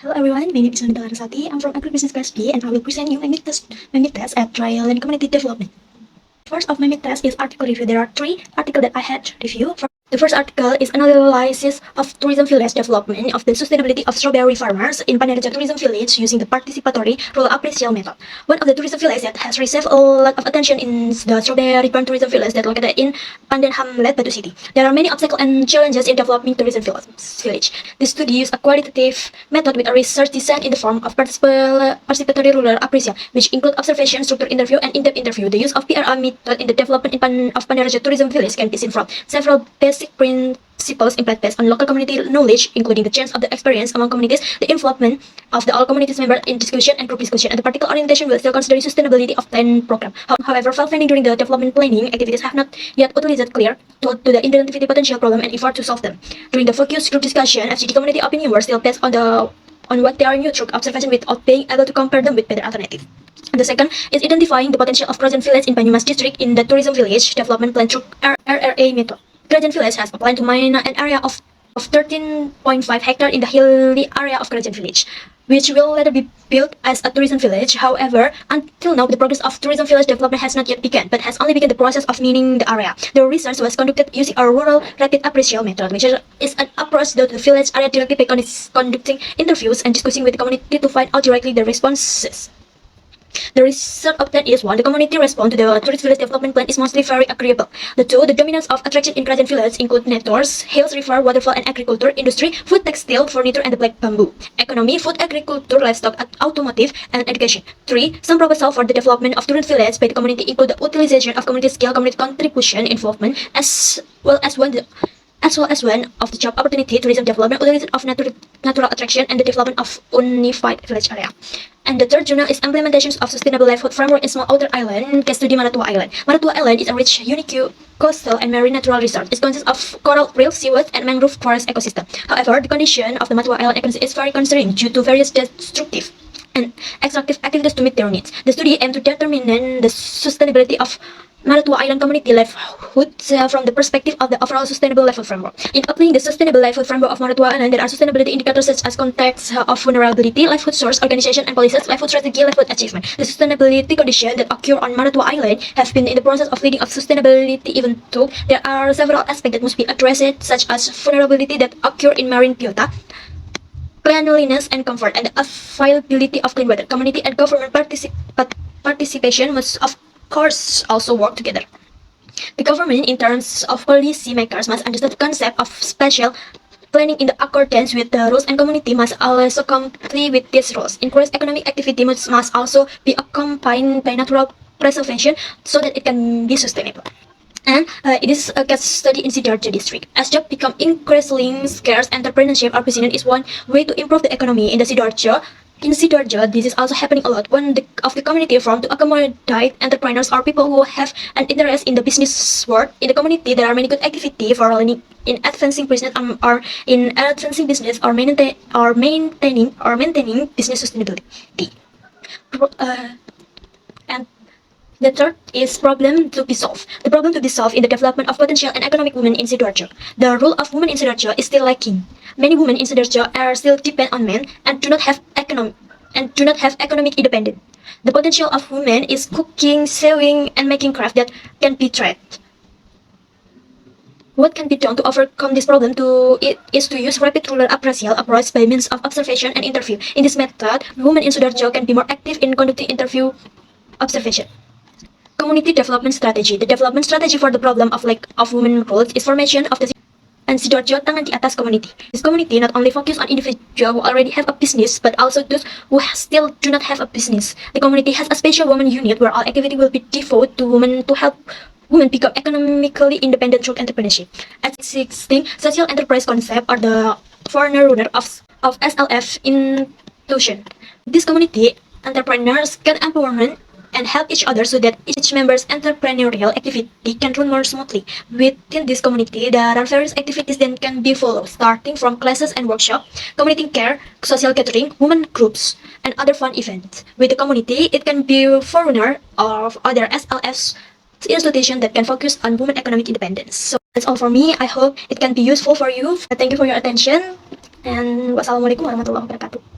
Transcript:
Hello everyone, my name is Nandita Larasati. I'm from Agribusiness Class B and I will present you my mid test at Trial and Community Development. First of my mid test is article review. There are three articles that I had to review. The first article is analysis of tourism village development of the sustainability of strawberry farmers in Pandaraja Tourism Village using the participatory rural appraisal method. One of the tourism villages that has received a lot of attention is the Strawberry Farm Tourism Village that located in Pandan Hamlet, Batu City. There are many obstacles and challenges in developing tourism village. This study used a qualitative method with a research design in the form of participatory rural appraisal, which include observation, structured interview, and in-depth interview. The use of PRA method in the development of Pandaraja Tourism Village can be seen from several basic principles implemented based on local community knowledge, including the change of the experience among communities, the involvement of all communities members in discussion and group discussion, and the particular orientation will still consider sustainability of plan program. However, file finding during the development planning activities have not yet utilized clear to the identify the potential problem and effort to solve them. During the focus group discussion, FGD community opinion were still based on what they are neutral observation without being able to compare them with better alternatives. And the second is identifying the potential of Krajan Village in Banyumas district in the tourism village development plan through RRA method. Krajan Village has a plan to mine an area of 13.5 hectares in the hilly area of Krajan Village, which will later be built as a tourism village. However, until now, the progress of tourism village development has not yet begun, but has only begun the process of mining the area. The research was conducted using a rural rapid appraisal method, which is an approach that the village area directly by conducting interviews and discussing with the community to find out directly the responses. The result of that is 1. The community response to the tourist village development plan is mostly very agreeable. The 2. The dominance of attraction in Krajan Village include natures, hills, river, waterfall, and agriculture, industry, food, textile, furniture, and the black bamboo. Economy, food, agriculture, livestock, automotive, and education. 3. Some proposal for the development of tourist village by the community include the utilization of community scale, community contribution, involvement, as well as one of the job opportunity, tourism development, utilization of natural attraction, and the development of unified village area. And the third journal is implementations of sustainable livelihood framework in small outer island, case study Maratua Island. Maratua Island is a rich, unique coastal and marine natural resort. It consists of coral reef, seaweed, and mangrove forest ecosystem. However, the condition of the Maratua Island ecosystem is very concerning due to various destructive and extractive activities to meet their needs. The study aimed to determine the sustainability of Maratua Island community livelihood from the perspective of the overall sustainable livelihood framework. In applying the sustainable livelihood framework of Maratua Island, there are sustainability indicators such as context of vulnerability, livelihood source, organization and policies, livelihood strategy, livelihood achievement. The sustainability conditions that occur on Maratua Island have been in the process of leading up sustainability, even though there are several aspects that must be addressed, such as vulnerability that occur in marine biota, cleanliness and comfort, and the availability of clean water. Community and government participation must of course also work together. The government, in terms of policy makers, must understand the concept of spatial planning in the accordance with the rules, and community must also comply with these rules. Encourage economic activity must also be accompanied by natural preservation so that it can be sustainable. And it is a case study in Sidoarjo district. As jobs become increasingly scarce, entrepreneurship or business is one way to improve the economy in Sidoarjo. In Sidoarjo, this is also happening a lot. One of the community formed to accommodate entrepreneurs or people who have an interest in the business world. In the community, there are many good activities for learning in advancing business or maintaining business sustainability. And the third is problem to be solved. The problem to be solved in the development of potential and economic women in Sidoarjo. The role of women in Sidoarjo is still lacking. Many women in Sidoarjo are still dependent on men and do not have economic independence. The potential of women is cooking, sewing, and making craft that can be tried. What can be done to overcome this problem is to use rapid rural appraisal approach by means of observation and interview. In this method, women in Sidoarjo can be more active in conducting interview observation. Community development strategy. The development strategy for the problem of lack of women roles is formation of the and Sidoarjo Tangan di Atas community. This community not only focus on individuals who already have a business, but also those who still do not have a business. The community has a special women unit where all activity will be devoted to women to help women become economically independent through entrepreneurship. At 16, social enterprise concept are the forerunner of SLF inclusion. This community entrepreneurs can empowerment and help each other so that each member's entrepreneurial activity can run more smoothly. Within this community, there are various activities that can be followed, starting from classes and workshops, community care, social catering, women groups, and other fun events. With the community, it can be forerunner of other SLFs institutions that can focus on women economic independence. So that's all for me. I hope it can be useful for you. Thank you for your attention, and wassalamualaikum warahmatullahi wabarakatuh.